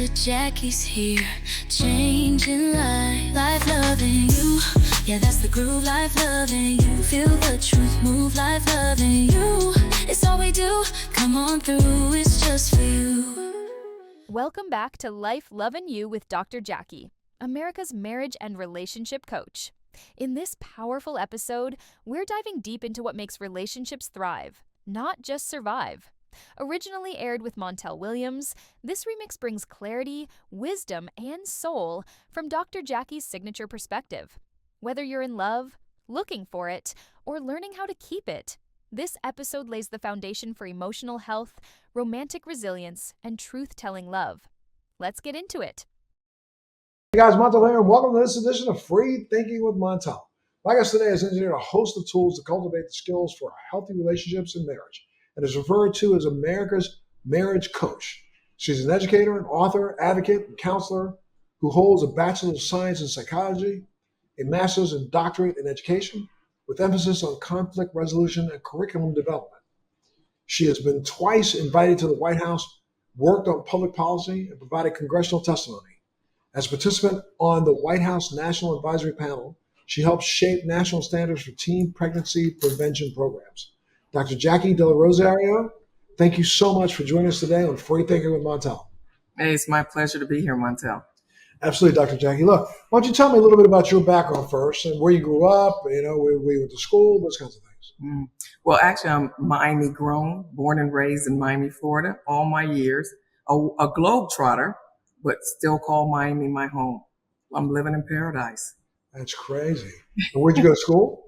Jackie's here, changing life loving you. Yeah, that's the groove, life loving you. Feel the truth, move, life loving you. It's all we do, come on through, it's just for you. Welcome back to Life Lovin' You with Dr. Jacquie, America's marriage and relationship coach. In this powerful episode, we're diving deep into what makes relationships thrive, not just survive. Originally aired with Montel Williams, this remix brings clarity, wisdom, and soul from Dr. Jacquie's signature perspective. Whether you're in love, looking for it, or learning how to keep it, this episode lays the foundation for emotional health, romantic resilience, and truth-telling love. Let's get into it. Hey guys, Montel here, and welcome to this edition of Free Thinking with Montel. My guest today has engineered a host of tools to cultivate the skills for healthy relationships and marriage, and is referred to as America's marriage coach. She's an educator, an author, advocate, and counselor who holds a Bachelor of Science in Psychology, a Master's and Doctorate in Education, with emphasis on conflict resolution and curriculum development. She has been twice invited to the White House, worked on public policy, and provided congressional testimony. As a participant on the White House National Advisory Panel, she helped shape national standards for teen pregnancy prevention programs. Dr. Jacquie de Rosario, thank you so much for joining us today on Free Thinking with Montel. Hey, it's my pleasure to be here, Montel. Absolutely, Dr. Jacquie. Look, why don't you tell me a little bit about your background first and where you grew up, where you went to school, those kinds of things. Well, actually, I'm Miami grown, born and raised in Miami, Florida, all my years, a globetrotter, but still call Miami my home. I'm living in paradise. That's crazy. And where'd you go to school?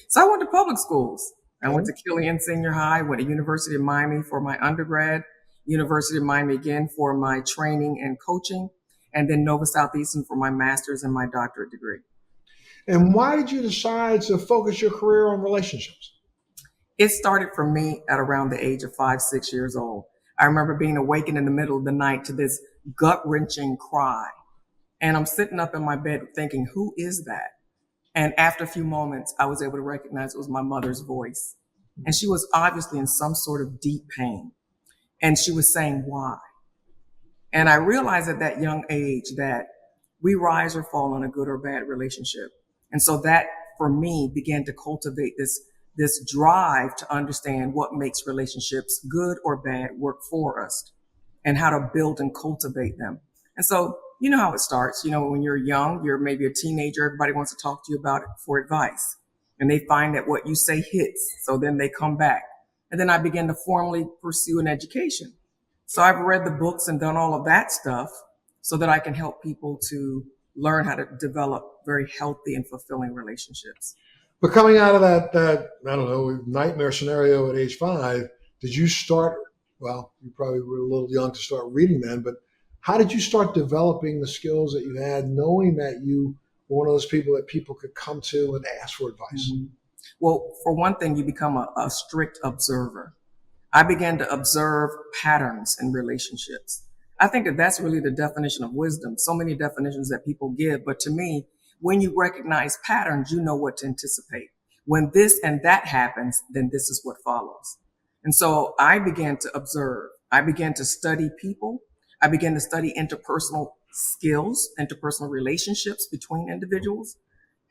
So I went to public schools. I went to Killian Senior High, went to University of Miami for my undergrad, University of Miami again for my training and coaching, and then Nova Southeastern for my master's and my doctorate degree. And why did you decide to focus your career on relationships? It started for me at around the age of 5, 6 years old. I remember being awakened in the middle of the night to this gut-wrenching cry. And I'm sitting up in my bed thinking, who is that? And after a few moments, I was able to recognize it was my mother's voice. And she was obviously in some sort of deep pain. And she was saying, why? And I realized at that young age that we rise or fall in a good or bad relationship. And so that, for me, began to cultivate this drive to understand what makes relationships, good or bad, work for us and how to build and cultivate them. And so, you know how it starts. You know, when you're young, you're maybe a teenager, everybody wants to talk to you about it for advice. And they find that what you say hits. So then they come back. And then I began to formally pursue an education. So I've read the books and done all of that stuff so that I can help people to learn how to develop very healthy and fulfilling relationships. But coming out of that I don't know, nightmare scenario at age 5, did you start, well, you probably were a little young to start reading then, but how did you start developing the skills that you had, knowing that you were one of those people that people could come to and ask for advice? Mm-hmm. Well, for one thing, you become a strict observer. I began to observe patterns in relationships. I think that that's really the definition of wisdom. So many definitions that people give, but to me, when you recognize patterns, you know what to anticipate. When this and that happens, then this is what follows. And so I began to observe. I began to study people. I began to study interpersonal skills, interpersonal relationships between individuals.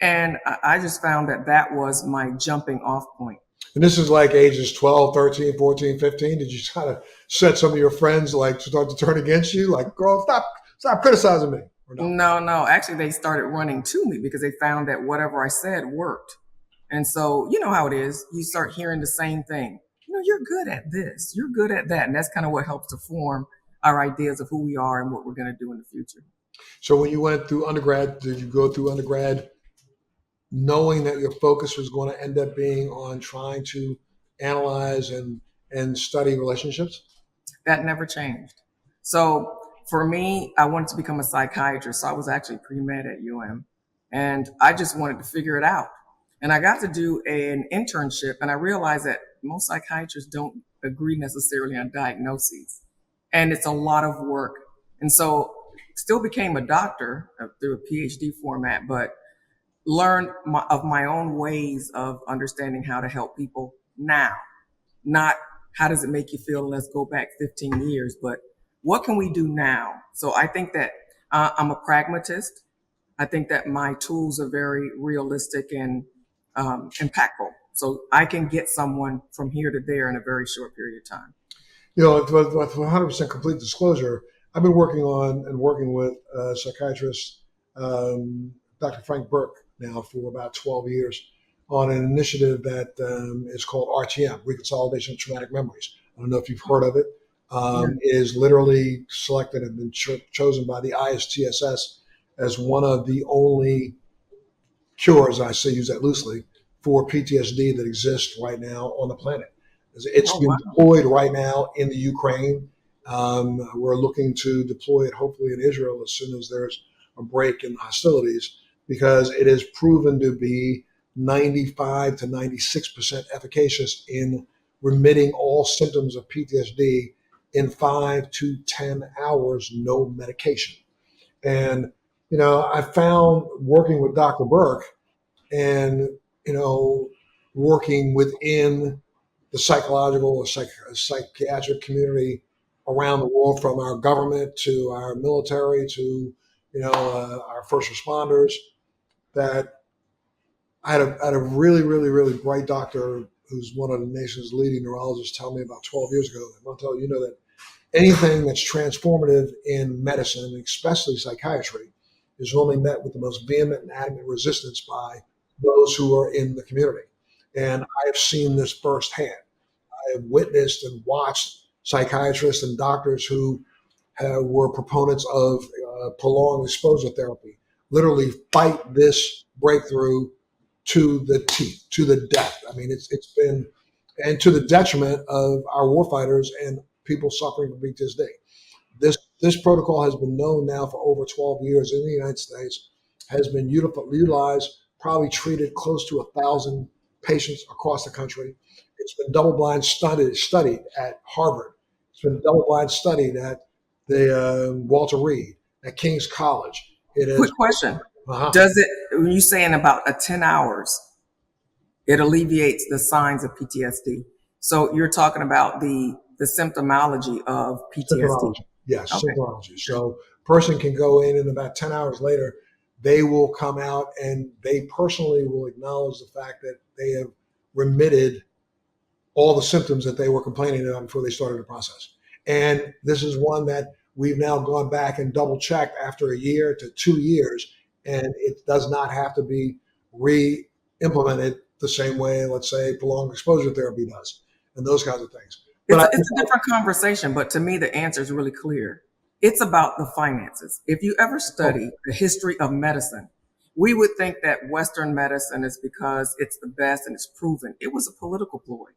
And I just found that that was my jumping off point. And this is like ages 12, 13, 14, 15. Did you try to set some of your friends like start to turn against you? Like, girl, stop criticizing me. No. Actually, they started running to me because they found that whatever I said worked. And so, you know how it is. You start hearing the same thing. You know, you're good at this. You're good at that. And that's kind of what helps to form our ideas of who we are and what we're going to do in the future. So when you went through undergrad, did you go through undergrad knowing that your focus was going to end up being on trying to analyze and study relationships? That never changed. So for me, I wanted to become a psychiatrist. So I was actually pre-med at UM and I just wanted to figure it out. And I got to do an internship and I realized that most psychiatrists don't agree necessarily on diagnoses. And it's a lot of work. And so still became a doctor through a PhD format, but learned of my own ways of understanding how to help people now. Not how does it make you feel, let's go back 15 years, but What can we do now? So I think that I'm a pragmatist. I think that my tools are very realistic and impactful. So I can get someone from here to there in a very short period of time. You know, with 100% complete disclosure, I've been working with psychiatrist Dr. Frank Burke now for about 12 years on an initiative that is called RTM, Reconsolidation of Traumatic Memories. I don't know if you've heard of it. It is literally selected and been chosen by the ISTSS as one of the only cures, I say use that loosely, for PTSD that exists right now on the planet. It's been deployed right now in the Ukraine. We're looking to deploy it hopefully in Israel as soon as there's a break in the hostilities, because it is proven to be 95 to 96% efficacious in remitting all symptoms of PTSD in 5 to 10 hours, no medication. And, you know, I found working with Dr. Burke and, you know, working within the psychological or psychiatric community around the world, from our government to our military to, our first responders, that I had a really, really, really bright doctor who's one of the nation's leading neurologists tell me about 12 years ago, Montel, you know that anything that's transformative in medicine, especially psychiatry, is only met with the most vehement and adamant resistance by those who are in the community. And I have seen this firsthand. I have witnessed and watched psychiatrists and doctors who were proponents of prolonged exposure therapy literally fight this breakthrough to the teeth, to the death. I mean, it's been, and to the detriment of our warfighters and people suffering from PTSD. This protocol has been known now for over 12 years in the United States, has been utilized, probably treated close to 1,000 patients across the country. It's been double-blind studied at Harvard. It's been double-blind studied at the Walter Reed, at King's College. It is. Quick question. Does it, when you say in about 10 hours, it alleviates the signs of PTSD? So you're talking about the symptomology of PTSD. Symptomology. Yes, Okay. symptomology. So person can go in and about 10 hours later, they will come out and they personally will acknowledge the fact that they have remitted all the symptoms that they were complaining about before they started the process. And this is one that we've now gone back and double checked after a year to 2 years, and it does not have to be re-implemented the same way, let's say, prolonged exposure therapy does, and those kinds of things. It's a different conversation, but to me, the answer is really clear. It's about the finances. If you ever study the history of medicine, we would think that Western medicine is because it's the best and it's proven. It was a political ploy.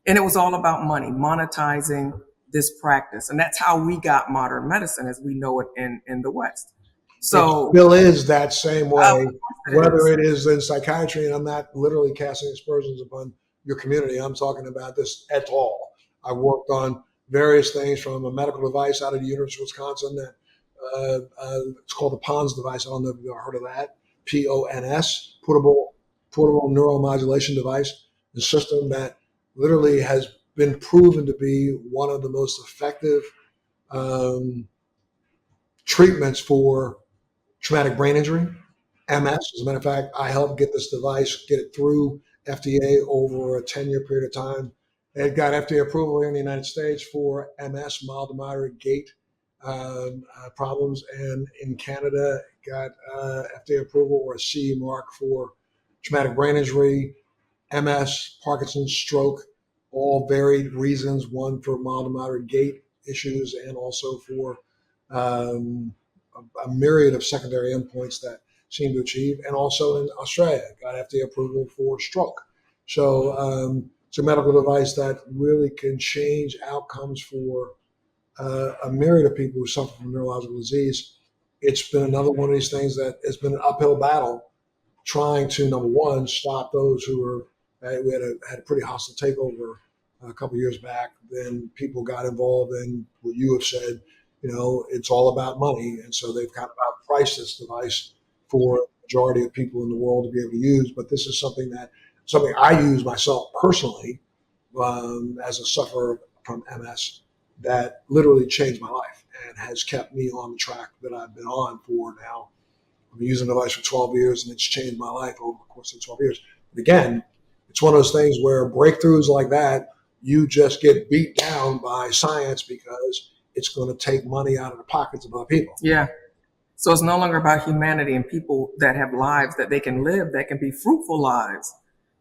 And it was all about money, monetizing this practice. And that's how we got modern medicine as we know it in the West. So it still is that same way, whether it is in psychiatry, and I'm not literally casting aspersions upon your community. I'm talking about this et al. I worked on various things, from a medical device out of the University of Wisconsin that it's called the PONS device. I don't know if you've ever heard of that. PONS, portable neuromodulation device, the system that literally has been proven to be one of the most effective treatments for traumatic brain injury, MS. As a matter of fact, I helped get this device, get it through FDA over a 10-year period of time. It got FDA approval here in the United States for MS, mild to moderate gait problems, and in Canada, it got FDA approval or a CE mark for traumatic brain injury, MS, Parkinson's, stroke, all varied reasons. One for mild to moderate gait issues, and also for a myriad of secondary endpoints that seem to achieve. And also in Australia, got FDA approval for stroke. So it's a medical device that really can change outcomes for a myriad of people who suffer from neurological disease. It's been another one of these things that has been an uphill battle, trying to, number one, stop those who were, we had a pretty hostile takeover a couple of years back. Then people got involved in what you have said, it's all about money. And so they've kind of outpriced this device for the majority of people in the world to be able to use. But this is something I use myself personally as a sufferer from MS that literally changed my life. and has kept me on the track that I've been on for now. I've been using the device for 12 years, and it's changed my life over the course of 12 years. But again, it's one of those things where breakthroughs like that, you just get beat down by science because it's going to take money out of the pockets of other people. Yeah. So it's no longer about humanity and people that have lives that they can live, that can be fruitful lives.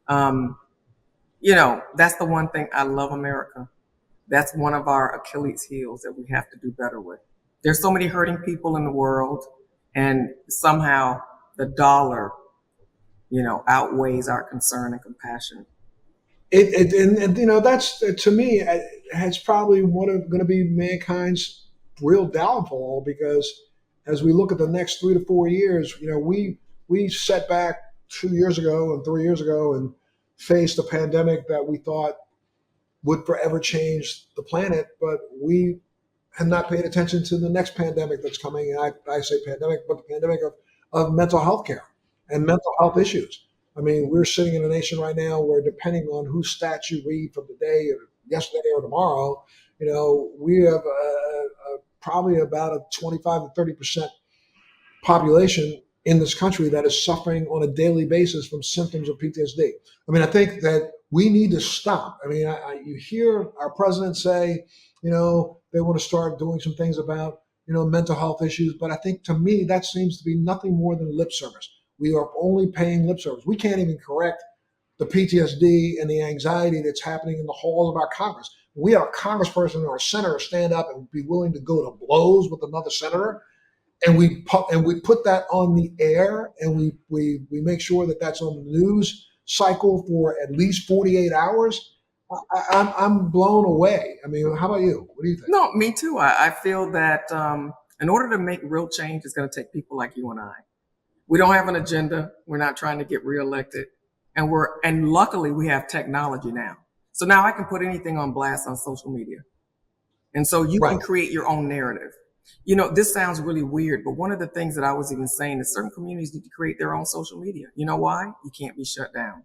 That's the one thing I love America. That's one of our Achilles heels that we have to do better with. There's so many hurting people in the world, and somehow the dollar, outweighs our concern and compassion. That's, to me, it's probably going to be mankind's real downfall, because as we look at the next 3 to 4 years, we set back 2 years ago and 3 years ago and faced a pandemic that we thought would forever change the planet, but we have not paid attention to the next pandemic that's coming. And I say pandemic, but the pandemic of mental health care and mental health issues. I mean, we're sitting in a nation right now where, depending on whose stats you read from today or yesterday or tomorrow, we have probably about a 25 to 30% population in this country that is suffering on a daily basis from symptoms of PTSD. I mean, I think that we need to stop. I mean, you hear our president say, they want to start doing some things about, mental health issues. But I think, to me, that seems to be nothing more than lip service. We are only paying lip service. We can't even correct the PTSD and the anxiety that's happening in the halls of our Congress. We have a congressperson or a senator stand up and be willing to go to blows with another senator, and we put that on the air, and we make sure that that's on the news cycle for at least 48 hours. I'm blown away. I mean, how about you? What do you think? No, me too. I feel that in order to make real change, it's going to take people like you and I. We don't have an agenda. We're not trying to get reelected, and luckily we have technology now. So now I can put anything on blast on social media, and so you can create your own narrative. This sounds really weird, but one of the things that I was even saying is certain communities need to create their own social media. You know why? You can't be shut down.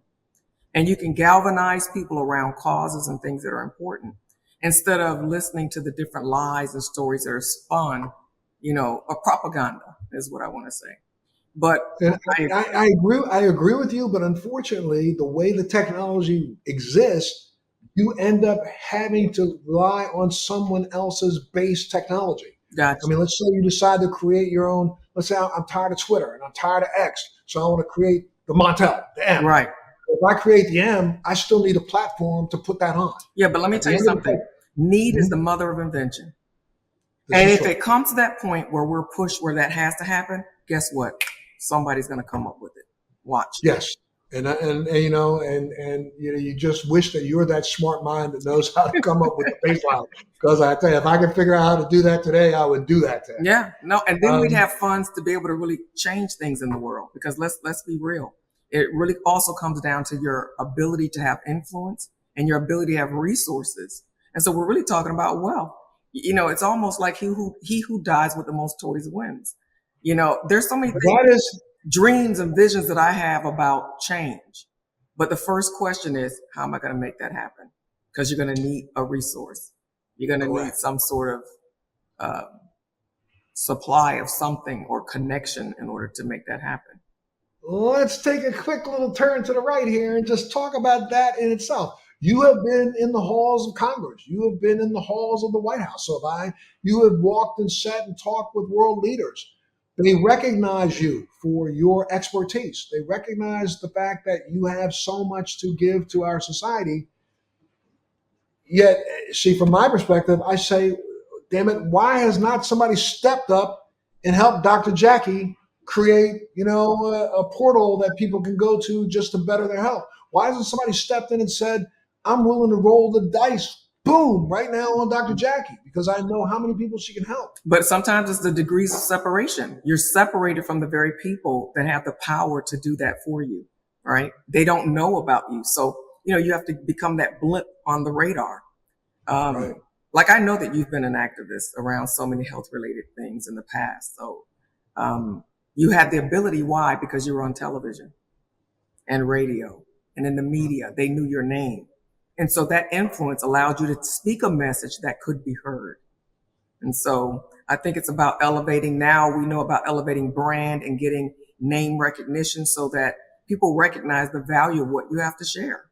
And you can galvanize people around causes and things that are important, instead of listening to the different lies and stories that are spun, a propaganda is what I want to say. But I agree with you, but unfortunately, the way the technology exists, you end up having to rely on someone else's base technology. Gotcha. I mean, let's say you decide to create your own. Let's say I'm tired of Twitter and I'm tired of X, so I want to create the Montel, the M. Right. If I create the M, I still need a platform to put that on. Yeah, but let me tell you something. Need is the mother of invention. And if it comes to that point where we're pushed where that has to happen, guess what? Somebody's going to come up with it. Watch. Yes. And you just wish that you're that smart mind that knows how to come up with the baseline. Because I tell you, if I could figure out how to do that today, I would do that today. Yeah, no, and then we'd have funds to be able to really change things in the world. Because let's be real, it really also comes down to your ability to have influence and your ability to have resources. And so we're really talking about wealth. It's almost like he who dies with the most toys wins. There's so many dreams and visions that I have about change. But the first question is, how am I going to make that happen? Because you're going to need a resource. You're going to need some sort of supply of something or connection in order to make that happen. Let's take a quick little turn to the right here and just talk about that in itself. You have been in the halls of Congress. You have been in the halls of the White House. So have I. You have walked and sat and talked with world leaders. They recognize you for your expertise. They recognize the fact that you have so much to give to our society. Yet, see, from my perspective, I say, damn it, why has not somebody stepped up and helped Dr. Jacquie create, a portal that people can go to just to better their health? Why hasn't somebody stepped in and said, I'm willing to roll the dice, boom, right now on Dr. Jacquie, because I know how many people she can help. But sometimes it's the degrees of separation. You're separated from the very people that have the power to do that for you, right? They don't know about you. So, you have to become that blip on the radar. Right. Like, I know that you've been an activist around so many health related things in the past. So, you had the ability. Why? Because you were on television and radio and in the media. They knew your name. And so that influence allowed you to speak a message that could be heard. And so I think it's about elevating. Now we know about elevating brand and getting name recognition so that people recognize the value of what you have to share.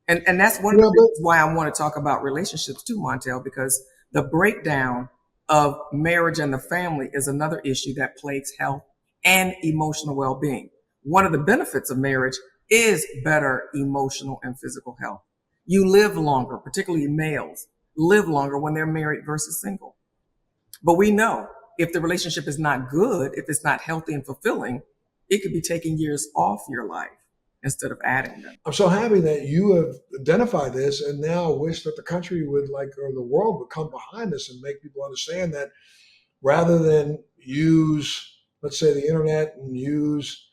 And that's one of the reasons why I want to talk about relationships too, Montel, because the breakdown of marriage and the family is another issue that plagues health and emotional well-being. One of the benefits of marriage is better emotional and physical health. You live longer, particularly males, live longer when they're married versus single. But we know if the relationship is not good, if it's not healthy and fulfilling, it could be taking years off your life instead of adding them. I'm so happy that you have identified this and now wish that the country would or the world would come behind this and make people understand that rather than use, let's say, the internet and use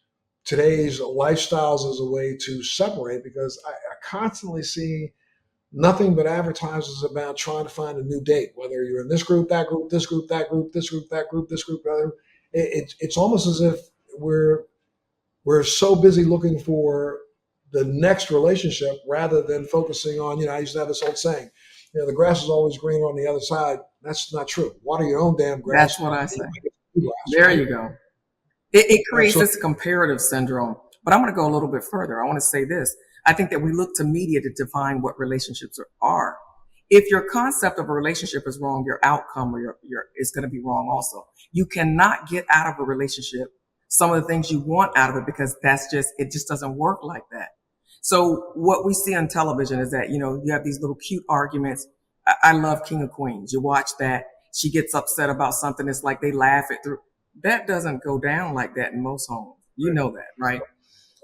today's lifestyles as a way to separate, because I constantly see nothing but advertisements about trying to find a new date, whether you're in this group, that group, this group, that group, this group, that group, this group, that other. It's almost as if we're so busy looking for the next relationship rather than focusing on, I used to have this old saying, the grass is always greener on the other side. That's not true. Water your own damn grass. That's what I say. Grass, there right? you go. It creates this comparative syndrome. But I'm going to go a little bit further. I want to say this. I think that we look to media to define what relationships are. If your concept of a relationship is wrong, your outcome or is going to be wrong also. You cannot get out of a relationship some of the things you want out of it because it just doesn't work like that. So what we see on television is that, you have these little cute arguments. I love King of Queens. You watch that. She gets upset about something. It's like they laugh it through. That doesn't go down like that in most homes. You know that, right?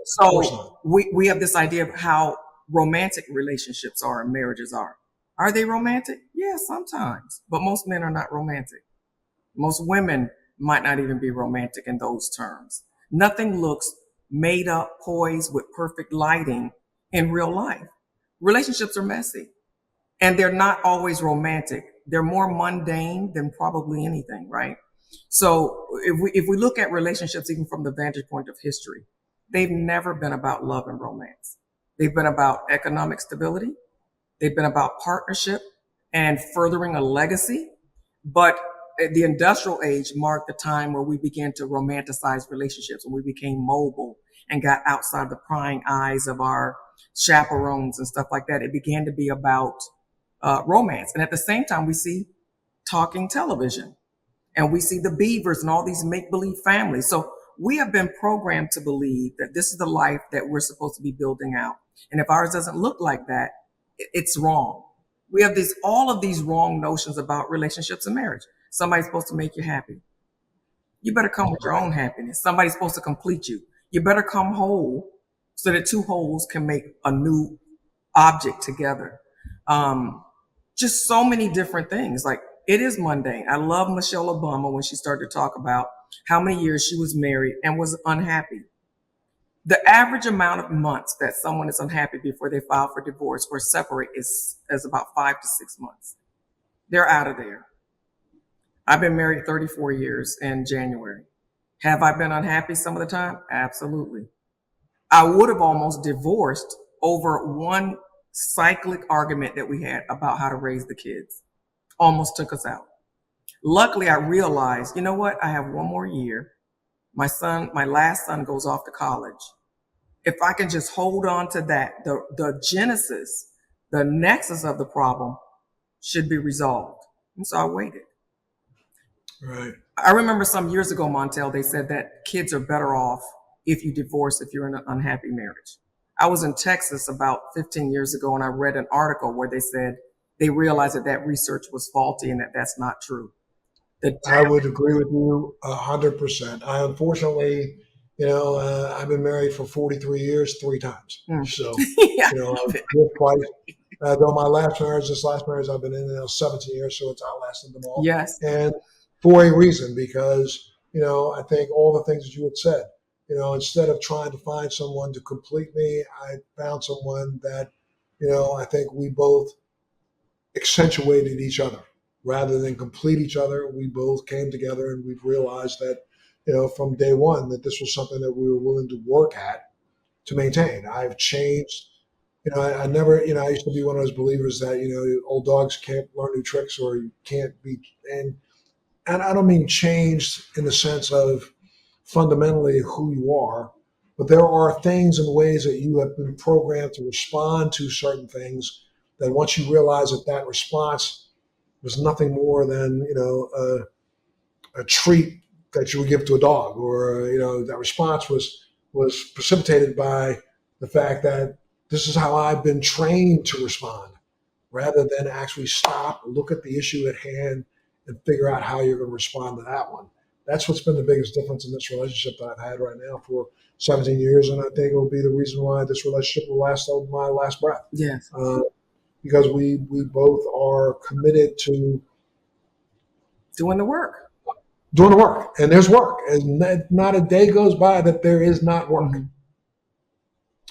So we have this idea of how romantic relationships are and marriages are. Are they romantic? Yeah, sometimes. But most men are not romantic. Most women might not even be romantic in those terms. Nothing looks made up, poised with perfect lighting in real life. Relationships are messy and they're not always romantic. They're more mundane than probably anything, right? So if we look at relationships, even from the vantage point of history, they've never been about love and romance. They've been about economic stability. They've been about partnership and furthering a legacy. But the industrial age marked the time where we began to romanticize relationships, when we became mobile and got outside the prying eyes of our chaperones and stuff like that. It began to be about romance. And at the same time, we see talking television and we see the Beavers and all these make-believe families. So we have been programmed to believe that this is the life that we're supposed to be building out. And if ours doesn't look like that, it's wrong. We have all of these wrong notions about relationships and marriage. Somebody's supposed to make you happy. You better come with your own happiness. Somebody's supposed to complete you. You better come whole so that two wholes can make a new object together. Just so many different things. Like, it is mundane. I love Michelle Obama when she started to talk about how many years she was married and was unhappy. The average amount of months that someone is unhappy before they file for divorce or separate is about 5 to 6 months. They're out of there. I've been married 34 years in January. Have I been unhappy some of the time? Absolutely. I would have almost divorced over one cyclic argument that we had about how to raise the kids. Almost took us out. Luckily, I realized, you know what? I have one more year. My last son goes off to college. If I can just hold on to that, the genesis, the nexus of the problem should be resolved. And so I waited. Right. I remember some years ago, Montel, they said that kids are better off if you divorce, if you're in an unhappy marriage. I was in Texas about 15 years ago, and I read an article where they said they realized that research was faulty and that that's not true. I would agree with you 100%. I unfortunately, I've been married for 43 years, 3 times. So, yeah. I've lived twice. Though my last marriage I've been in now 17 years, so it's outlasted them all. Yes. And for a reason, because, I think all the things that you had said, instead of trying to find someone to complete me, I found someone that, I think we both accentuated each other. Rather than complete each other, we both came together and we've realized that, from day one, that this was something that we were willing to work at to maintain. I've changed I never, I used to be one of those believers that, old dogs can't learn new tricks or you can't be, and, and I don't mean changed in the sense of fundamentally who you are, but there are things and ways that you have been programmed to respond to certain things that once you realize that that response was nothing more than, a treat that you would give to a dog, or that response was precipitated by the fact that this is how I've been trained to respond, rather than actually stop, look at the issue at hand, and figure out how you're going to respond to that one. That's what's been the biggest difference in this relationship that I've had right now for 17 years, and I think it will be the reason why this relationship will last till my last breath. Yes. Because we both are committed to Doing the work. doing the work, and there's work, and not a day goes by that there is not work. Mhm.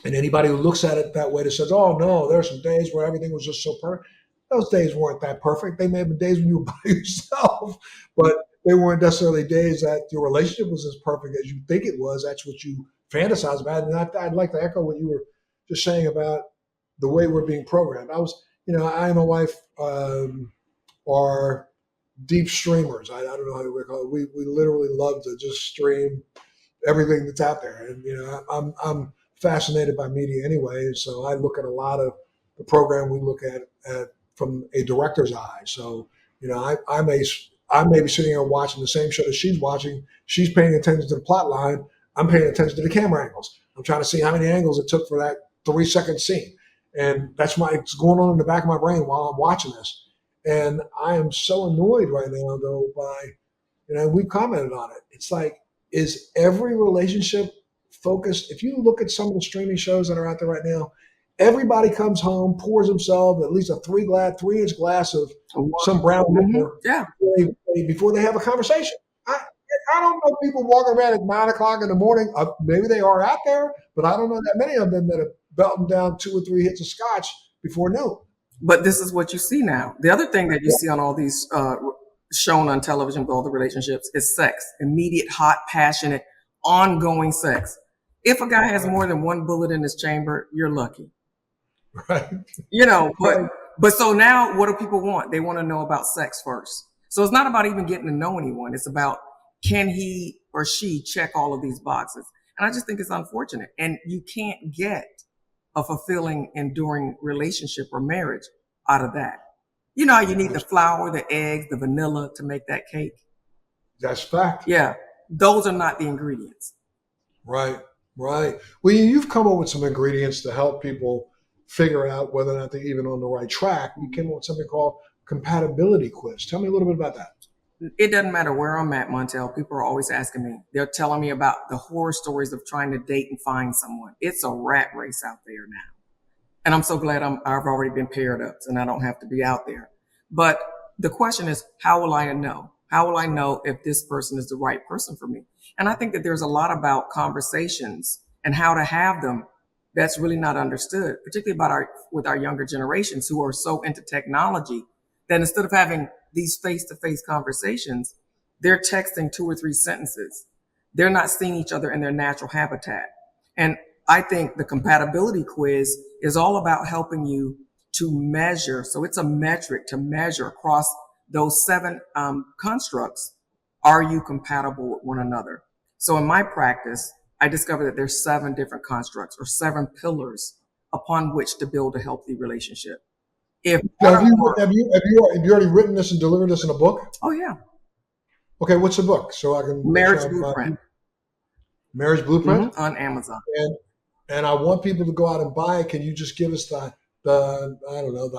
And anybody who looks at it that way that says, "Oh no, there's some days where everything was just so perfect," those days weren't that perfect. They may have been days when you were by yourself, but they weren't necessarily days that your relationship was as perfect as you think it was. That's what you fantasize about. And I'd like to echo what you were just saying about the way we're being programmed. I and my wife are deep streamers. I don't know how you call it. We literally love to just stream everything that's out there. And I'm fascinated by media anyway, so I look at a lot of the program we look at from a director's eye. So I may be sitting here watching the same show that she's watching. She's paying attention to the plot line. I'm paying attention to the camera angles. I'm trying to see how many angles it took for that 3 second scene, and it's going on in the back of my brain while I'm watching this. And I am so annoyed right now, though, by we've commented on it. It's like, is every relationship focused? If you look at some of the streaming shows that are out there right now, everybody comes home, pours themselves at least a 3-inch glass of some brown liquor Yeah. before they have a conversation. I don't know people walking around at 9 o'clock in the morning. Maybe they are out there, but I don't know that many of them that have belted down 2 or 3 hits of scotch before noon. But this is what you see now. The other thing that you see on all these shown on television with all the relationships is sex. Immediate, hot, passionate, ongoing sex. If a guy has more than one bullet in his chamber, you're lucky. Right. But so now what do people want? They want to know about sex first. So it's not about even getting to know anyone. It's about, can he or she check all of these boxes? And I just think it's unfortunate. And you can't get a fulfilling, enduring relationship or marriage out of that. You know how you need the flour, the eggs, the vanilla to make that cake? That's fact. Yeah. Those are not the ingredients. Right. Well, you've come up with some ingredients to help people figure out whether or not they're even on the right track. You came up with something called compatibility quiz. Tell me a little bit about that. It doesn't matter where I'm at, Montel. People are always asking me. They're telling me about the horror stories of trying to date and find someone. It's a rat race out there now. And I'm so glad I've already been paired up and I don't have to be out there. But the question is, how will I know? How will I know if this person is the right person for me? And I think that there's a lot about conversations and how to have them that's really not understood, particularly with our younger generations who are so into technology that instead of having these face-to-face conversations, they're texting 2 or 3 sentences. They're not seeing each other in their natural habitat. And I think the compatibility quiz is all about helping you to measure. So it's a metric to measure across those 7 constructs. Are you compatible with one another? So in my practice, I discovered that there's 7 different constructs or 7 pillars upon which to build a healthy relationship. Have you already written this and delivered this in a book? Oh yeah. Okay, what's the book? So I can Marriage Blueprint. Marriage Blueprint? On Amazon. And I want people to go out and buy it. Can you just give us the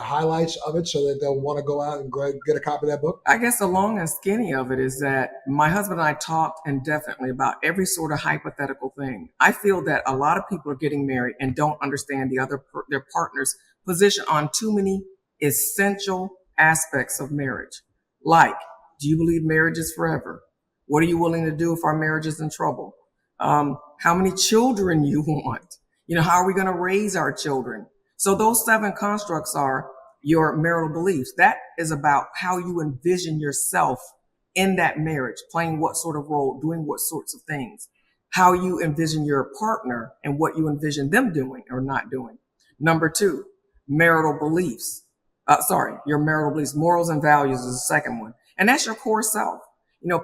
highlights of it so that they'll want to go out and get a copy of that book? I guess the long and skinny of it is that my husband and I talked indefinitely about every sort of hypothetical thing. I feel that a lot of people are getting married and don't understand their partner's position on too many essential aspects of marriage. Like, do you believe marriage is forever? What are you willing to do if our marriage is in trouble? How many children you want? How are we going to raise our children? So those 7 constructs are your marital beliefs. That is about how you envision yourself in that marriage, playing what sort of role, doing what sorts of things, how you envision your partner and what you envision them doing or not doing. Number two, marital beliefs. Your marital beliefs, morals and values is the second one. And that's your core self.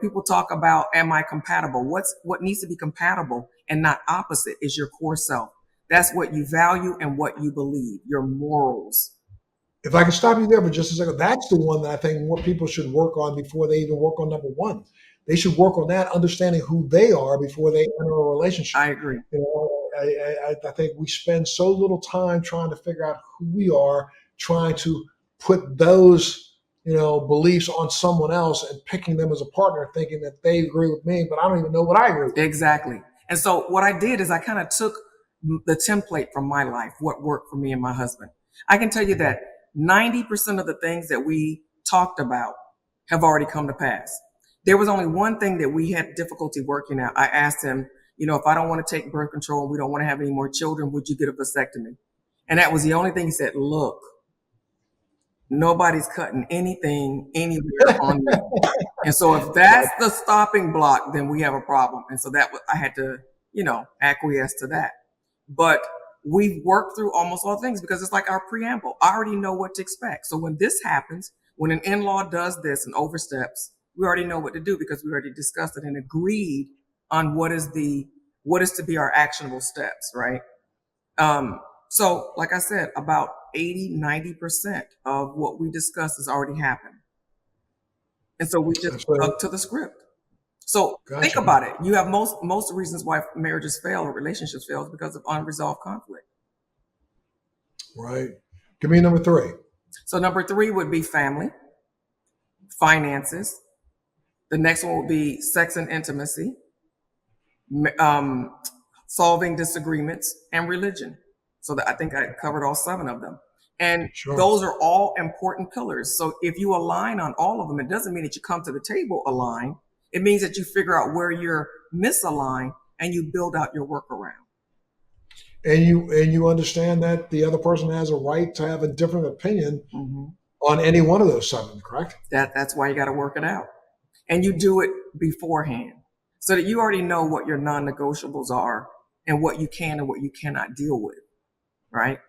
People talk about, am I compatible? What needs to be compatible and not opposite is your core self. That's what you value and what you believe, your morals. If I can stop you there for just a second, that's the one that I think more people should work on before they even work on number one. They should work on that, understanding who they are before they enter a relationship. I agree. I think we spend so little time trying to figure out who we are, trying to put those, beliefs on someone else and picking them as a partner, thinking that they agree with me, but I don't even know what I agree with. Exactly. And so what I did is I kind of took the template from my life, what worked for me and my husband. I can tell you that 90% of the things that we talked about have already come to pass. There was only one thing that we had difficulty working out. I asked him, if I don't want to take birth control and we don't want to have any more children, would you get a vasectomy? And that was the only thing he said, look, nobody's cutting anything anywhere on me. And so if that's the stopping block, then we have a problem. And so I had to, acquiesce to that. But we've worked through almost all things because it's like our preamble. I already know what to expect. So when this happens, when an in-law does this and oversteps, we already know what to do because we already discussed it and agreed on what is to be our actionable steps, right? So like I said, about 80-90% of what we discussed has already happened. And so we just stuck to the script. So think about it. You have most reasons why marriages fail or relationships fail is because of unresolved conflict. Right. Give me number three. So number three would be family, finances. The next one would be sex and intimacy, solving disagreements, and religion. So I think I covered all 7 of them. And those are all important pillars. So if you align on all of them, it doesn't mean that you come to the table aligned. It means that you figure out where you're misaligned and you build out your workaround. And you understand that the other person has a right to have a different opinion on any one of those 7, correct? That's why you got to work it out. And you do it beforehand so that you already know what your non-negotiables are and what you can and what you cannot deal with, right?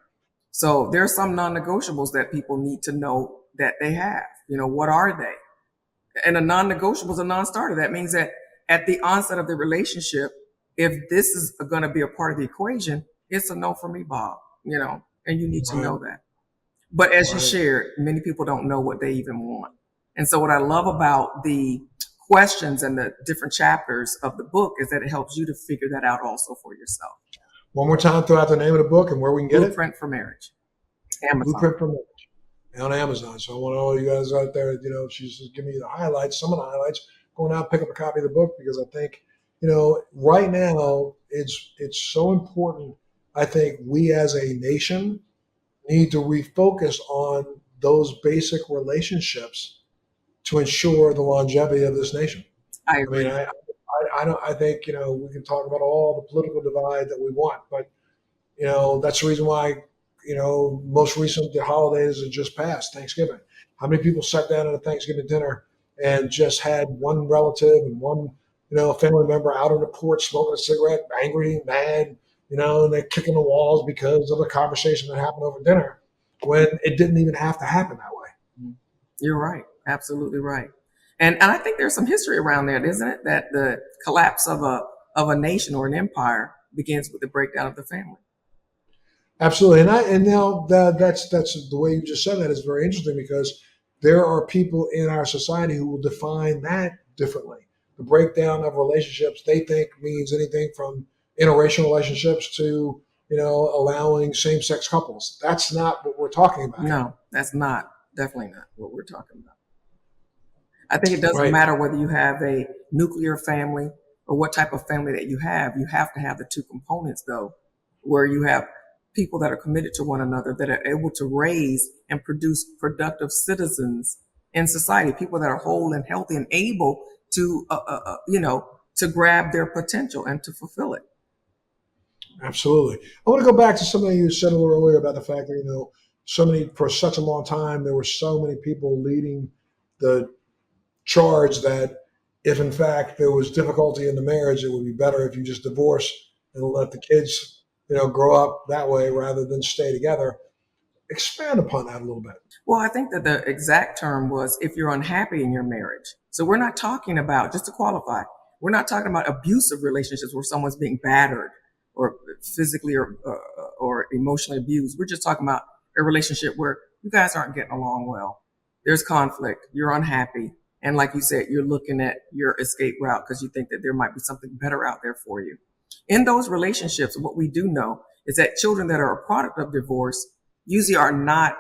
So there are some non-negotiables that people need to know that they have. What are they? And a non-negotiable is a non-starter. That means that at the onset of the relationship, if this is going to be a part of the equation, it's a no for me, Bob, and you need to know that. But as you shared, many people don't know what they even want. And so what I love about the questions and the different chapters of the book is that it helps you to figure that out also for yourself. One more time, throw out the name of the book and where we can get Blueprint for Marriage. Amazon. Blueprint for Marriage. On Amazon. So I want all you guys out there, she's just giving you the highlights, some of the highlights, go out and pick up a copy of the book because I think, right now it's so important. I think we as a nation need to refocus on those basic relationships to ensure the longevity of this nation. I agree. I think, we can talk about all the political divide that we want, but, that's the reason why, most recent, the holidays that just passed, Thanksgiving. How many people sat down at a Thanksgiving dinner and just had one relative and one, family member out on the porch smoking a cigarette, angry, mad, and they're kicking the walls because of a conversation that happened over dinner when it didn't even have to happen that way. You're right. Absolutely right. And I think there's some history around that, isn't it? That the collapse of a nation or an empire begins with the breakdown of the family. Absolutely. And now that's the way you just said that is very interesting because there are people in our society who will define that differently. The breakdown of relationships they think means anything from interracial relationships to, allowing same-sex couples. That's not what we're talking about. No, that's not. Definitely not what we're talking about. I think it doesn't matter whether you have a nuclear family or what type of family that you have. You have to have the 2 components, though, where you have people that are committed to one another, that are able to raise and produce productive citizens in society, people that are whole and healthy and able to, to grab their potential and to fulfill it. Absolutely. I want to go back to something you said a little earlier about the fact that, for such a long time, there were so many people leading the charge that if in fact there was difficulty in the marriage, it would be better if you just divorce and let the kids grow up that way rather than stay together. Expand upon that a little bit. Well, I think that the exact term was if you're unhappy in your marriage. So we're not talking about, just to qualify, we're not talking about abusive relationships where someone's being battered or physically or emotionally abused. We're just talking about a relationship where you guys aren't getting along well. There's conflict. You're unhappy. And like you said, you're looking at your escape route because you think that there might be something better out there for you. In those relationships, what we do know is that children that are a product of divorce usually are not,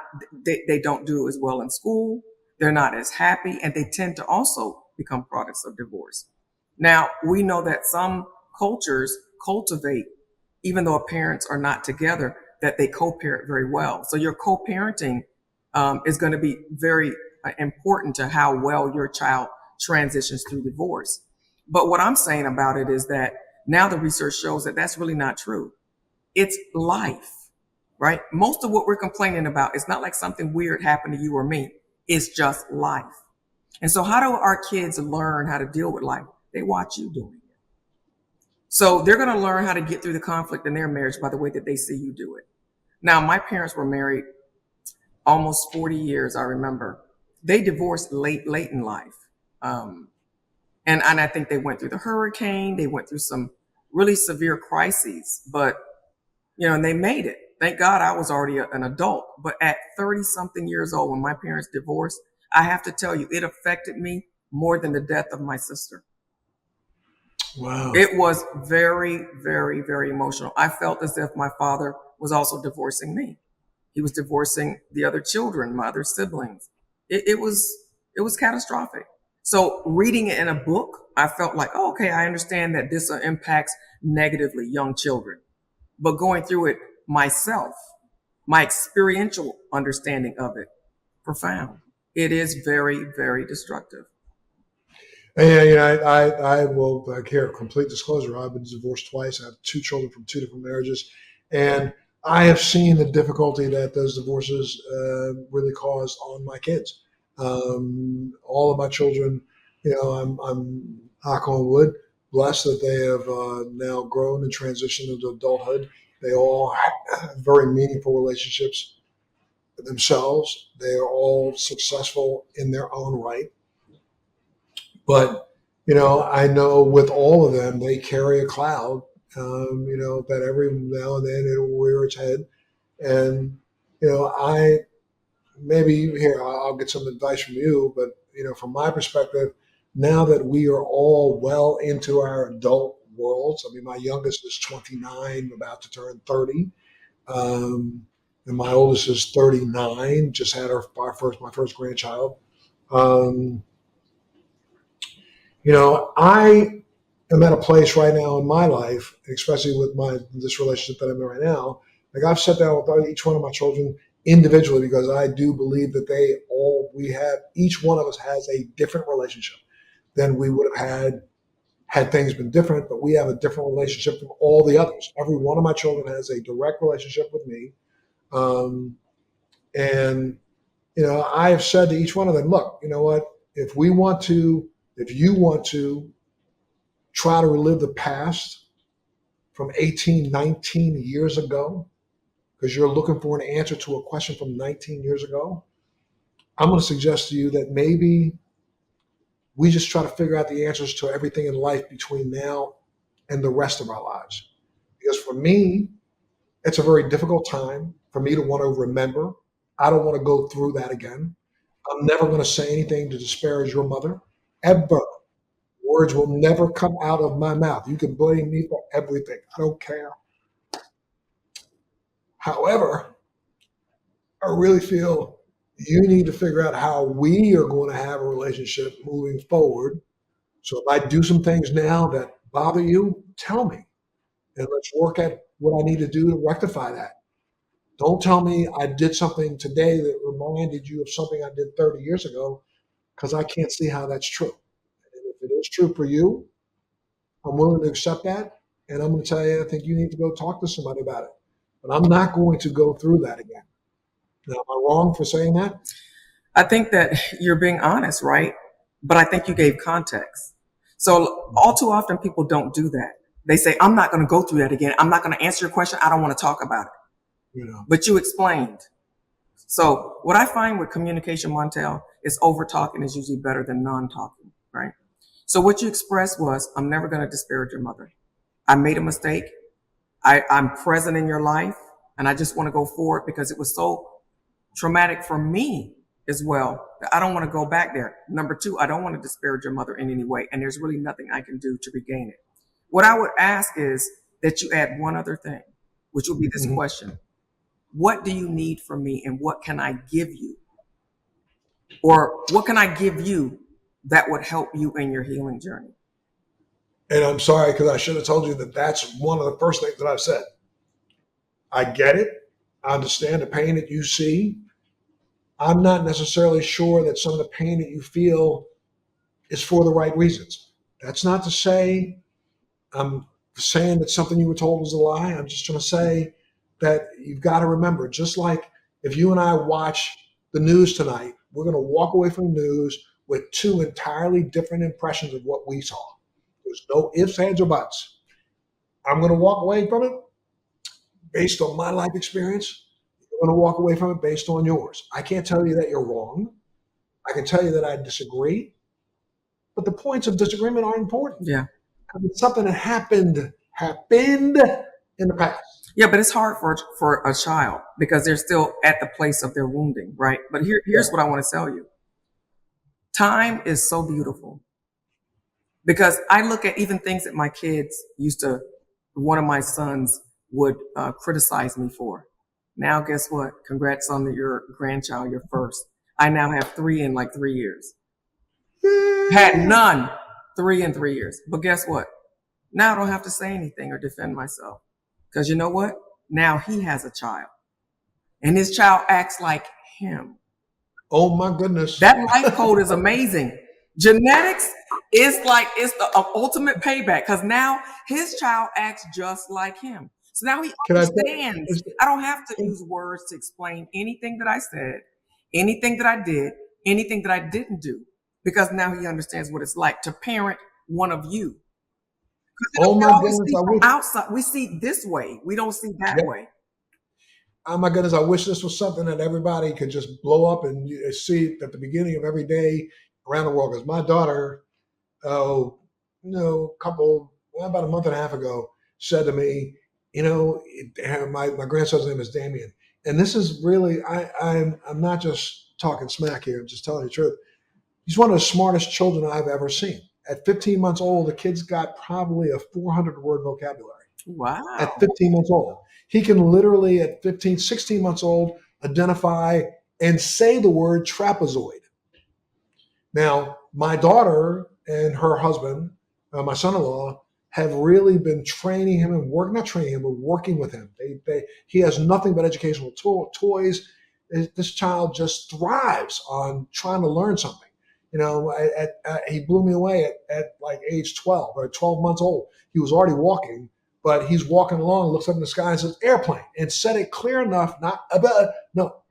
they don't do as well in school. They're not as happy, and they tend to also become products of divorce. Now, we know that some cultures cultivate, even though parents are not together, that they co-parent very well. So your co-parenting is going to be very important to how well your child transitions through divorce. But what I'm saying about it is that now the research shows that that's really not true. It's life, right? Most of what we're complaining about is not like something weird happened to you or me. It's just life. And so how do our kids learn how to deal with life? They watch you doing it. So they're going to learn how to get through the conflict in their marriage by the way that they see you do it. Now, my parents were married almost 40 years, I remember. They divorced late in life. And I think they went through the hurricane. They went through some really severe crises, but, and they made it. Thank God I was already an adult. But at 30 something years old, when my parents divorced, I have to tell you, it affected me more than the death of my sister. Wow. It was very, very, very emotional. I felt as if my father was also divorcing me. He was divorcing the other children, my other siblings. It was catastrophic. So reading it in a book, I felt like, oh, okay, I understand that this impacts negatively young children. But going through it myself, my experiential understanding of it, profound. It is very, very destructive. And I will here, complete disclosure. I've been divorced twice. I have 2 children from 2 different marriages. And I have seen the difficulty that those divorces really caused on my kids. All of my children, I'm knock on wood, blessed that they have now grown and transitioned into adulthood. They all have very meaningful relationships themselves. They are all successful in their own right. But, I know with all of them, they carry a cloud, that every now and then it'll rear its head. And, maybe here, I'll get some advice from you, but, from my perspective, now that we are all well into our adult worlds, I mean, my youngest is 29, about to turn 30. And my oldest is 39, just had my first grandchild. I am at a place right now in my life, especially with this relationship that I'm in right now. Like I've sat down with each one of my children individually because I do believe that each one of us has a different relationship than we would have had things been different, but we have a different relationship from all the others. Every one of my children has a direct relationship with me. And I have said to each one of them, look, you know what, if you want to try to relive the past from 18, 19 years ago, because you're looking for an answer to a question from 19 years ago, I'm going to suggest to you that maybe we just try to figure out the answers to everything in life between now and the rest of our lives. Because for me, it's a very difficult time for me to want to remember. I don't want to go through that again. I'm never going to say anything to disparage your mother, ever. Words will never come out of my mouth. You can blame me for everything. I don't care. However, I really feel you need to figure out how we are going to have a relationship moving forward. So if I do some things now that bother you, tell me. And let's work at what I need to do to rectify that. Don't tell me I did something today that reminded you of something I did 30 years ago, because I can't see how that's true. And if it is true for you, I'm willing to accept that. And I'm going to tell you, I think you need to go talk to somebody about it. But I'm not going to go through that again. Now, am I wrong for saying that? I think that you're being honest, right? But I think you gave context. So all too often people don't do that. They say, I'm not going to go through that again. I'm not going to answer your question. I don't want to talk about it. You know. But you explained. So what I find with communication, Montel, is over talking is usually better than non-talking, right? So what you expressed was, I'm never going to disparage your mother. I made a mistake. I'm present in your life, and I just want to go forward because it was so traumatic for me as well. I don't want to go back there. Number two, I don't want to disparage your mother in any way, and there's really nothing I can do to regain it. What I would ask is that you add one other thing, which will be this question. What do you need from me, and what can I give you? Or what can I give you that would help you in your healing journey? And I'm sorry, because I should have told you that that's one of the first things that I've said. I get it. I understand the pain that you see. I'm not necessarily sure that some of the pain that you feel is for the right reasons. That's not to say I'm saying that something you were told was a lie. I'm just trying to say that you've got to remember, just like if you and I watch the news tonight, we're going to walk away from the news with two entirely different impressions of what we saw. There's no ifs, ands, or buts. I'm going to walk away from it based on my life experience. You're going to walk away from it based on yours. I can't tell you that you're wrong. I can tell you that I disagree. But the points of disagreement are important. Yeah. I mean, something that happened in the past. Yeah, but it's hard for a child because they're still at the place of their wounding, right? But here's what I want to tell you. Time is so beautiful because I look at even things that my kids one of my sons would criticize me for. Now, guess what? Congrats on your grandchild, your first. I now have 3 in like 3 years. Had none 3 in 3 years. But guess what? Now I don't have to say anything or defend myself. Because you know what? Now he has a child. And his child acts like him. Oh my goodness. That life code is amazing. Genetics is like, it's the ultimate payback. Because now his child acts just like him. So now he understands. I don't have to use words to explain anything that I said, anything that I did, anything that I didn't do. Because now he understands what it's like to parent one of you. Oh my goodness! From outside, we see this way. We don't see that way. Oh my goodness! I wish this was something that everybody could just blow up and see at the beginning of every day around the world. Because my daughter, about a month and a half ago, said to me, my grandson's name is Damien, and this is really I'm not just talking smack here. I'm just telling you the truth. He's one of the smartest children I've ever seen. At 15 months old, the kid's got probably a 400-word vocabulary. Wow. At 15 months old. He can literally, at 15, 16 months old, identify and say the word trapezoid. Now, my daughter and her husband, my son-in-law, have really been training him and working with him. He has nothing but educational toys. This child just thrives on trying to learn something. He blew me away at like age 12 or 12 months old. He was already walking, but he's walking along, looks up in the sky and says, airplane, and said it clear enough,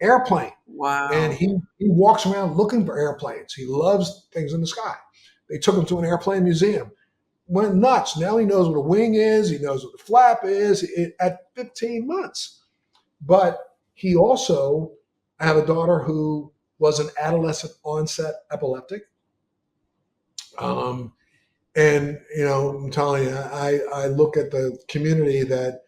airplane. Wow. And he walks around looking for airplanes. He loves things in the sky. They took him to an airplane museum. Went nuts. Now he knows what a wing is. He knows what the flap is at 15 months. But he also, I have a daughter who was an adolescent onset epileptic. I'm telling you, I look at the community that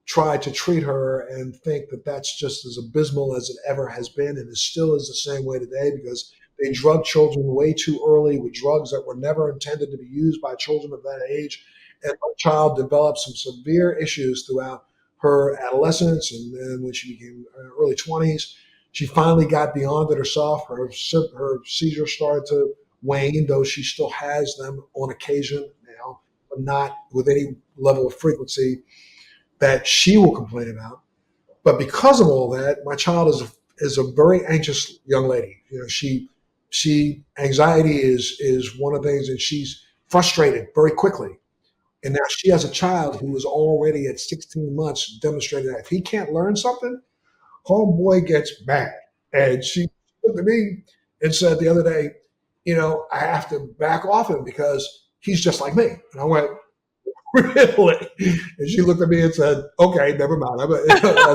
tried to treat her and think that that's just as abysmal as it ever has been, and it still is the same way today because they drug children way too early with drugs that were never intended to be used by children of that age. And our child developed some severe issues throughout her adolescence and when she became early 20s. She finally got beyond it herself. Her seizures started to wane, though she still has them on occasion now, but not with any level of frequency that she will complain about. But because of all that, my child is a very anxious young lady. Anxiety is one of the things, and she's frustrated very quickly. And now she has a child who is already at 16 months demonstrating that if he can't learn something, homeboy gets mad. And she looked at me and said the other day, I have to back off him because he's just like me. And I went, Really? And she looked at me and said, okay, never mind. I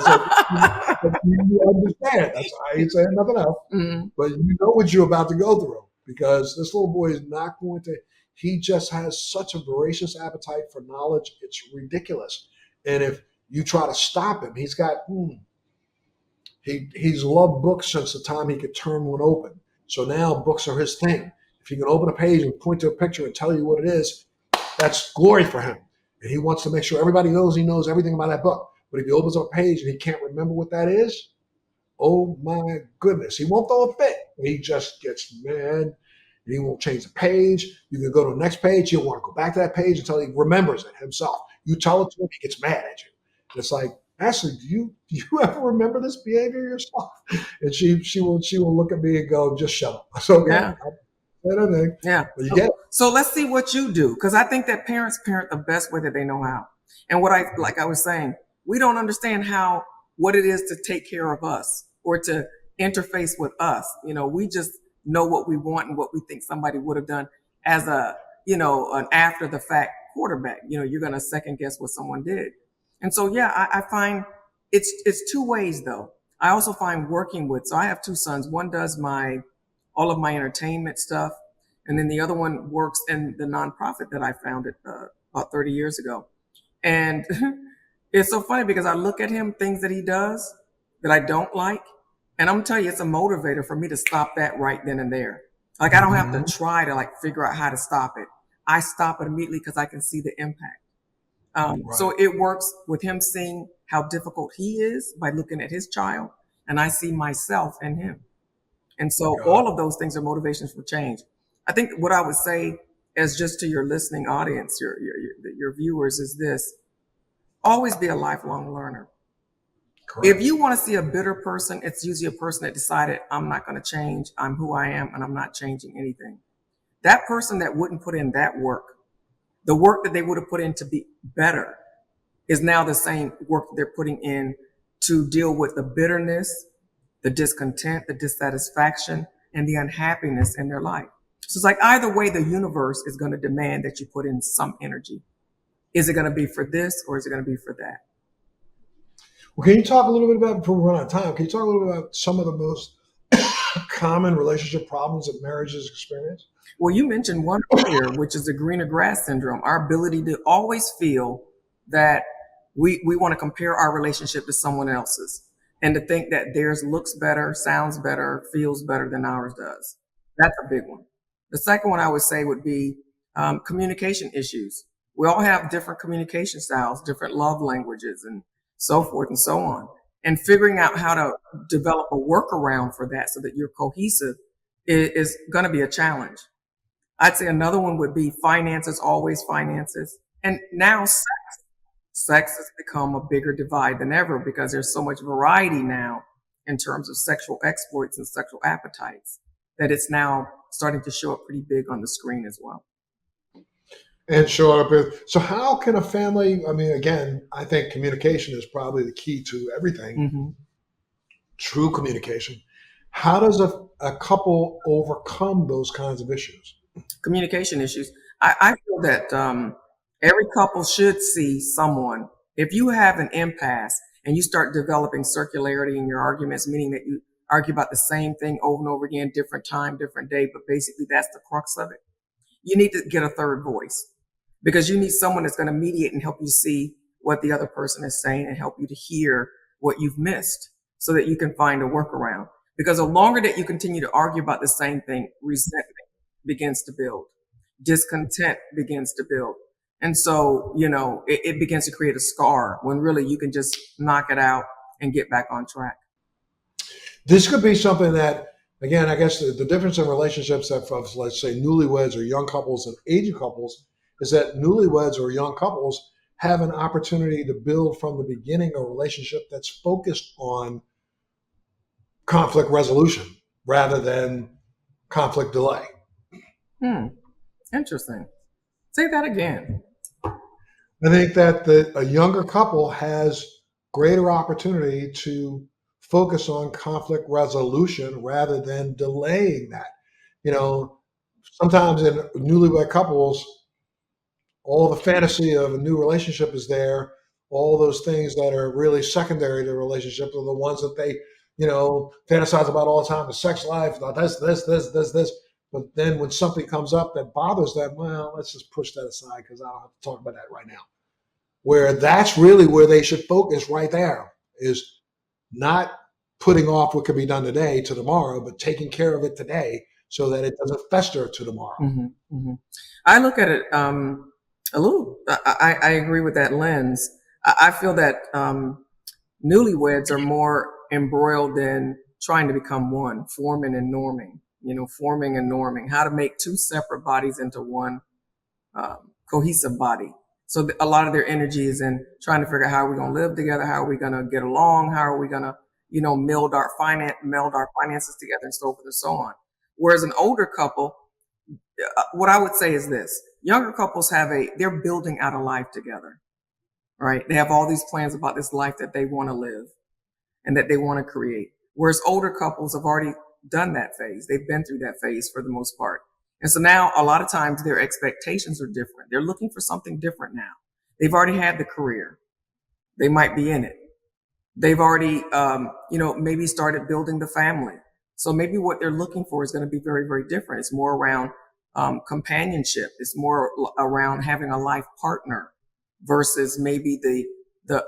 said, but you understand. That's I ain't saying nothing else. Mhm. But you know what you're about to go through because this little boy is not going to, he just has such a voracious appetite for knowledge. It's ridiculous. And if you try to stop him, he's got, he's loved books since the time he could turn one open. So now books are his thing. If he can open a page and point to a picture and tell you what it is, that's glory for him. And he wants to make sure everybody knows he knows everything about that book. But if he opens up a page and he can't remember what that is, oh my goodness, he won't throw a fit. He just gets mad. He won't change the page. You can go to the next page. He'll want to go back to that page until he remembers it himself. You tell it to him, he gets mad at you. And it's like, Ashley, do you ever remember this behavior yourself? And she will look at me and go, just shut up. So Yeah. anything. Yeah. But you get it. So let's see what you do. Because I think that parents parent the best way that they know how. And like I was saying, we don't understand what it is to take care of us or to interface with us. We just know what we want and what we think somebody would have done as an after the fact quarterback. You're going to second guess what someone did. And so, yeah, I find it's two ways though. I also find working with, so I have two sons. One does all of my entertainment stuff. And then the other one works in the nonprofit that I founded about 30 years ago. And it's so funny because I look at him, things that he does that I don't like. And I'm telling you, it's a motivator for me to stop that right then and there. Like I don't have to try to figure out how to stop it. I stop it immediately because I can see the impact. Right. So it works with him seeing how difficult he is by looking at his child. And I see myself in him. And so all of those things are motivations for change. I think what I would say is just to your listening audience, your viewers is this: always be a lifelong learner. Correct. If you want to see a bitter person, it's usually a person that decided, I'm not going to change. I'm who I am and I'm not changing anything. That person that wouldn't put in that work, the work that they would have put in to be better, is now the same work they're putting in to deal with the bitterness, the discontent, the dissatisfaction, and the unhappiness in their life. So it's like either way, the universe is going to demand that you put in some energy. Is it going to be for this or is it going to be for that? Well, can you talk a little bit about, before we run out of time, can you talk a little bit about some of the most common relationship problems that marriages experience? Well, you mentioned one earlier, which is the greener grass syndrome, our ability to always feel that we want to compare our relationship to someone else's and to think that theirs looks better, sounds better, feels better than ours does. That's a big one. The second one I would say would be communication issues. We all have different communication styles, different love languages, and so forth and so on. And figuring out how to develop a workaround for that so that you're cohesive is going to be a challenge. I'd say another one would be finances, always finances. And now sex. Sex has become a bigger divide than ever because there's so much variety now in terms of sexual exploits and sexual appetites that it's now starting to show up pretty big on the screen as well. And show up with, so how can a family, I mean, again, I think communication is probably the key to everything. Mm-hmm. True communication. How does a couple overcome those kinds of issues? Communication issues. I feel that every couple should see someone. If you have an impasse and you start developing circularity in your arguments, meaning that you argue about the same thing over and over again, different time, different day, but basically that's the crux of it. You need to get a third voice because you need someone that's going to mediate and help you see what the other person is saying and help you to hear what you've missed so that you can find a workaround. Because the longer that you continue to argue about the same thing, resentment begins to build. Discontent begins to build. And so, it begins to create a scar when really you can just knock it out and get back on track. This could be something that, again, I guess the difference in relationships of, let's say, newlyweds or young couples and aging couples is that newlyweds or young couples have an opportunity to build from the beginning a relationship that's focused on conflict resolution rather than conflict delay. Interesting. Say that again. I think that a younger couple has greater opportunity to focus on conflict resolution rather than delaying that. Sometimes in newlywed couples, all the fantasy of a new relationship is there. All those things that are really secondary to relationships are the ones that they, fantasize about all the time. The sex life, this. But then when something comes up that bothers them, well, let's just push that aside because I don't have to talk about that right now. Where that's really where they should focus right there is not putting off what can be done today to tomorrow, but taking care of it today so that it doesn't fester to tomorrow. I look at it a little. I agree with that lens. I feel that newlyweds are more embroiled in trying to become one, forming and norming. Forming and norming, how to make two separate bodies into one cohesive body. So a lot of their energy is in trying to figure out how we're going to live together, how are we going to get along, how are we going to, meld our finances together, and so forth and so on. Whereas an older couple, what I would say is this: younger couples they're building out a life together, right? They have all these plans about this life that they want to live and that they want to create. Whereas older couples have already done that phase. They've been through that phase for the most part. And so now a lot of times their expectations are different. They're looking for something different now. They've already had the career. They might be in it. They've already, maybe started building the family. So maybe what they're looking for is going to be very, very different. It's more around companionship. It's more around having a life partner versus maybe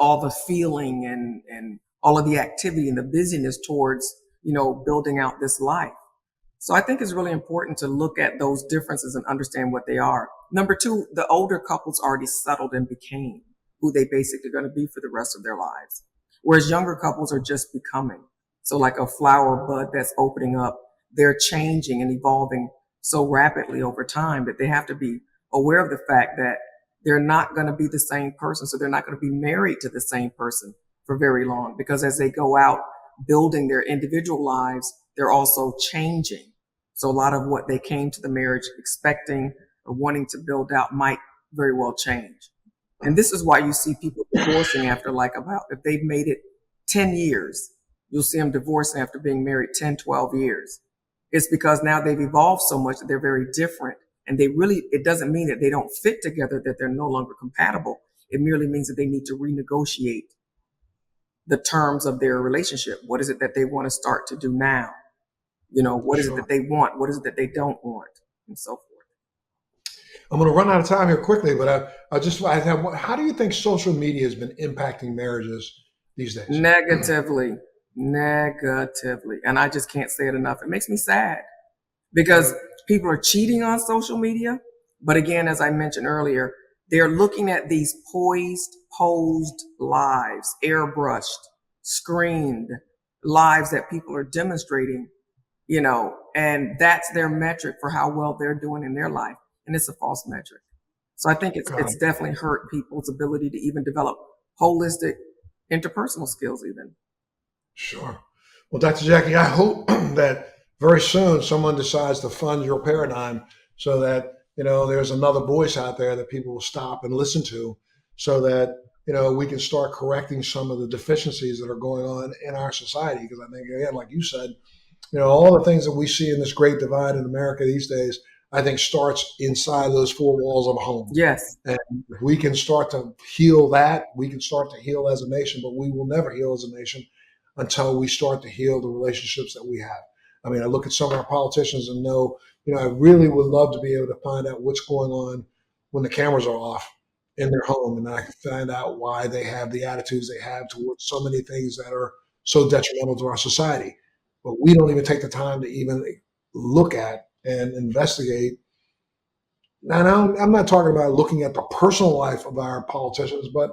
all the feeling and all of the activity and the busyness towards, building out this life. So I think it's really important to look at those differences and understand what they are. Number two, the older couples already settled and became who they basically are going to be for the rest of their lives. Whereas younger couples are just becoming. So like a flower bud that's opening up, they're changing and evolving so rapidly over time that they have to be aware of the fact that they're not going to be the same person. So they're not going to be married to the same person for very long, because as they go out building their individual lives, they're also changing. So a lot of what they came to the marriage expecting or wanting to build out might very well change. And this is why you see people divorcing after if they've made it 10 years, you'll see them divorcing after being married 10, 12 years. It's because now they've evolved so much that they're very different. And it doesn't mean that they don't fit together, that they're no longer compatible. It merely means that they need to renegotiate the terms of their relationship. What is it that they want to start to do now? What is it that they want? What is it that they don't want? And so forth. I'm going to run out of time here quickly, but how do you think social media has been impacting marriages these days? Negatively. And I just can't say it enough. It makes me sad because people are cheating on social media. But again, as I mentioned earlier, they're looking at these posed lives, airbrushed, screened lives that people are demonstrating, and that's their metric for how well they're doing in their life. And it's a false metric. So I think it's definitely hurt people's ability to even develop holistic interpersonal skills even. Sure. Well, Dr. Jacquie, I hope that very soon someone decides to fund your paradigm so that, there's another voice out there that people will stop and listen to so that, we can start correcting some of the deficiencies that are going on in our society. Because I think, again, like you said, all the things that we see in this great divide in America these days, I think starts inside those four walls of a home. Yes. And if we can start to heal that, we can start to heal as a nation, but we will never heal as a nation until we start to heal the relationships that we have. I mean, I look at some of our politicians and know, I really would love to be able to find out what's going on when the cameras are off in their home. And I can find out why they have the attitudes they have towards so many things that are so detrimental to our society. But we don't even take the time to even look at and investigate. Now, I'm not talking about looking at the personal life of our politicians, but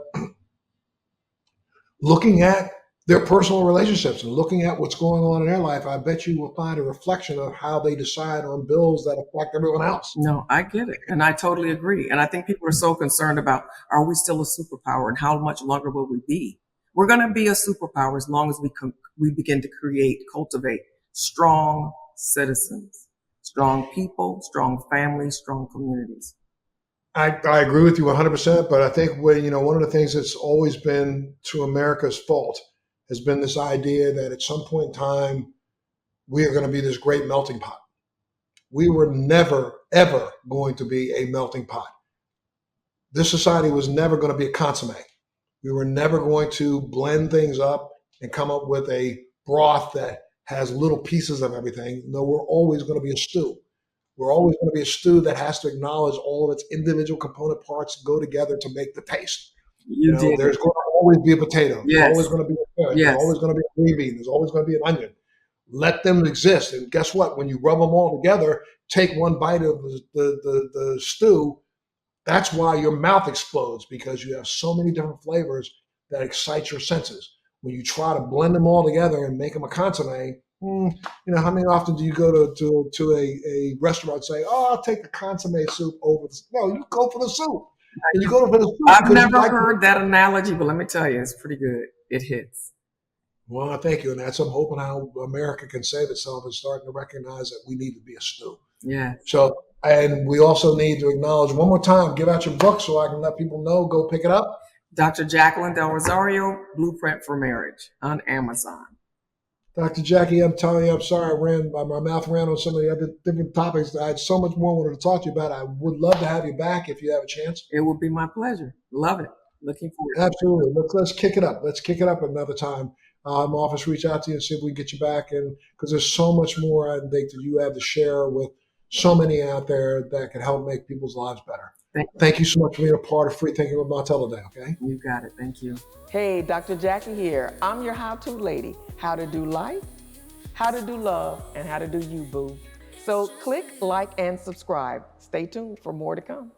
looking at their personal relationships and looking at what's going on in their life. I bet you will find a reflection of how they decide on bills that affect everyone else. No, I get it. And I totally agree. And I think people are so concerned about, are we still a superpower and how much longer will we be? We're going to be a superpower as long as we begin to cultivate strong citizens, strong people, strong families, strong communities. I agree with you 100%, but I think one of the things that's always been to America's fault has been this idea that at some point in time, we are going to be this great melting pot. We were never, ever going to be a melting pot. this society was never going to be a consomme. We were never going to blend things up and come up with a broth that has little pieces of everything. No, we're always going to be a stew. We're always going to be a stew that has to acknowledge all of its individual component parts go together to make the taste. You did There's it. going to always be a potato. There's Yes. always going to be a carrot. There's Yes. always going to be a green bean. There's always going to be an onion. Let them exist. And guess what? When you rub them all together, take one bite of the stew, that's why your mouth explodes, because you have so many different flavors that excite your senses. When you try to blend them all together and make them a consomme, how many often do you go to a restaurant and say, "Oh, I'll take the consomme soup over the..." No, you go for the soup. And you go for the soup. I've because you never like heard that analogy, but let me tell you, it's pretty good. It hits. Well, thank you. And that's, I'm hoping how America can save itself and starting to recognize that we need to be a stew. Yeah. So, and we also need to acknowledge one more time, give out your book so I can let people know, go pick it up. Dr. Jacqueline Del Rosario, Blueprint for Marriage on Amazon. Dr. Jacquie, I'm telling you, I'm sorry, my mouth ran on some of the other different topics. I had so much more I wanted to talk to you about. I would love to have you back if you have a chance. It would be my pleasure. Love it. Looking forward. Absolutely. Let's kick it up. Let's kick it up another time. My office reach out to you and see if we can get you back. And because there's so much more I think that you have to share with so many out there that can help make people's lives better. Thank you so much for being a part of Free Thinking with Montel today, okay? You got it. Thank you. Hey, Dr. Jacquie here. I'm your how-to lady. How to do life, how to do love, and how to do you, boo. So click, like, and subscribe. Stay tuned for more to come.